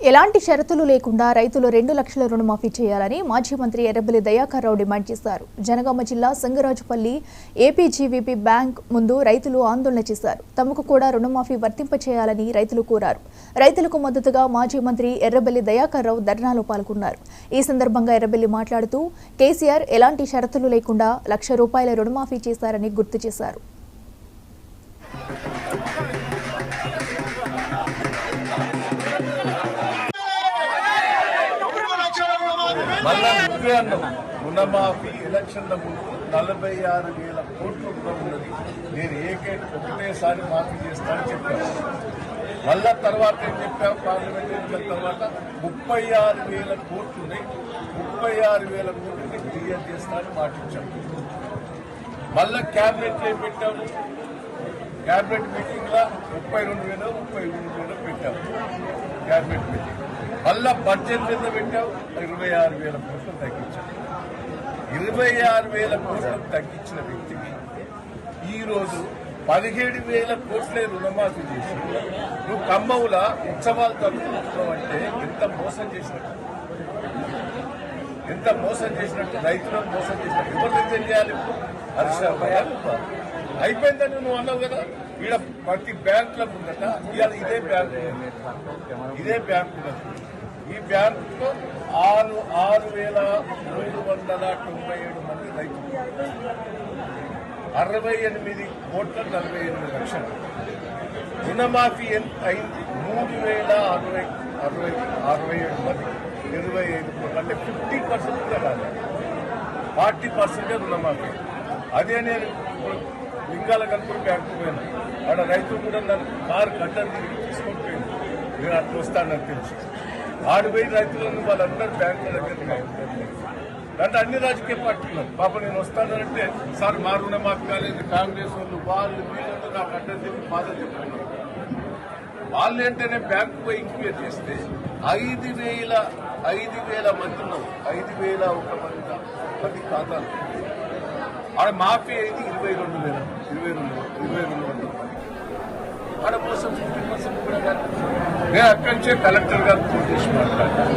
ఎలాంటి షరతులు లేకుండా రైతులు 2 లక్షల రుణమాఫీ చేయాలని మాజీ మంత్రి ఎర్రబెల్లి దయాకర్ రావు డిమాండ్ చేశారు. జనగామ జిల్లా సంగరాజుపల్లి ఏపీజీవీపీ బ్యాంక్ ముందు రైతులు ఆందోళన చేశారు. తమకు కూడా రుణమాఫీ వర్తింపచేయాలని రైతులు కోరారు. రైతులకు మద్దతుగా మాజీ మంత్రి ఎర్రబెల్లి దయాకర్ రావు ధర్నాలో పాల్గొన్నారు. ఈ సందర్భంగా ఎర్రబెల్లి మాట్లాడుతూ కేసీఆర్ ఎలాంటి షరతులు లేకుండా ₹1,00,000 రుణమాఫీ చేశారని గుర్తు చేశారు. రుణమాఫీ ఎలక్షన్ల ముందు 46,000 కోట్ల రుణం ఉన్నది. నేను ఒకటేసారి మాఫీ చేస్తానని చెప్పాను. మళ్ళా తర్వాత ఏం చెప్పాం, పార్లమెంట్ ఎన్నికల తర్వాత 36,000 కోట్లు ఉన్నాయి. 36,000 కోట్లని క్లియర్ చేస్తానని మాటించాం. మళ్ళా క్యాబినెట్ ఏం పెట్టాము, క్యాబినెట్ మీటింగ్ లా 32,000 పెట్టాము క్యాబినెట్ మీటింగ్. మళ్ళా బడ్జెట్ మీద పెట్టావు 26,000 కోట్లు తగ్గించావు. 26,000 కోట్లకు తగ్గించిన వ్యక్తికి ఈరోజు 17,000 కోట్లే రుణమాఫీ చేసి నువ్వు ఖమ్మంల ఉత్సవాలు జరుపుకుంటున్నావు అంటే ఎంత మోసం చేసినట్టు, ఎంత మోసం చేసినట్టు, రైతులను మోసం చేసినట్టు. ఎవరు రిజైన్ చేయాలి? హర్ష అయిపోయిందని నువ్వు అన్నావు కదా. ఈడ ప్రతి బ్యాంకుల ముందట ఇవాళ ఇదే బ్యాంకు ఉన్నది. ఈ బ్యాంకులో 6,397 మంది రైతులు, 68 కోట్ల 48 లక్షలు రుణమాఫీ అయింది. 3,067 మంది 25 కోట్లు అంటే 50% కూడా కాదు, 40% రుణమాఫీ. అదే నేను లింగాల కనుక బ్యాంకు పోయినా ఆడ రైతులు కూడా నన్ను కారు గడ్డలు తీసుకొని పోయింది. నేను అట్లా వస్తానని తెలిసి ఆడిపోయి రైతులను వాళ్ళందరూ బ్యాంకుల దగ్గర అంటే అన్ని రాజకీయ పార్టీలు పాప నేను వస్తానంటే సార్ మా రుణమాఫీ కాలేదు, కాంగ్రెస్ వాళ్ళు వీళ్ళు నాకు అడ్డం చెప్పి బాధ చెప్తున్నారు. వాళ్ళు ఏంటనే బ్యాంకు పోయి ఎంక్వైరీ చేస్తే 5,000 మందిలో 5,001 మంది ఖాతాలు ఆడ మాఫీ అయింది 22,000 మంది. ఆడ మోసం 50% కూడా కాదు. నేను అక్కడి నుంచే కలెక్టర్ గారు ఫోన్ చేసి మాట్లాడాను.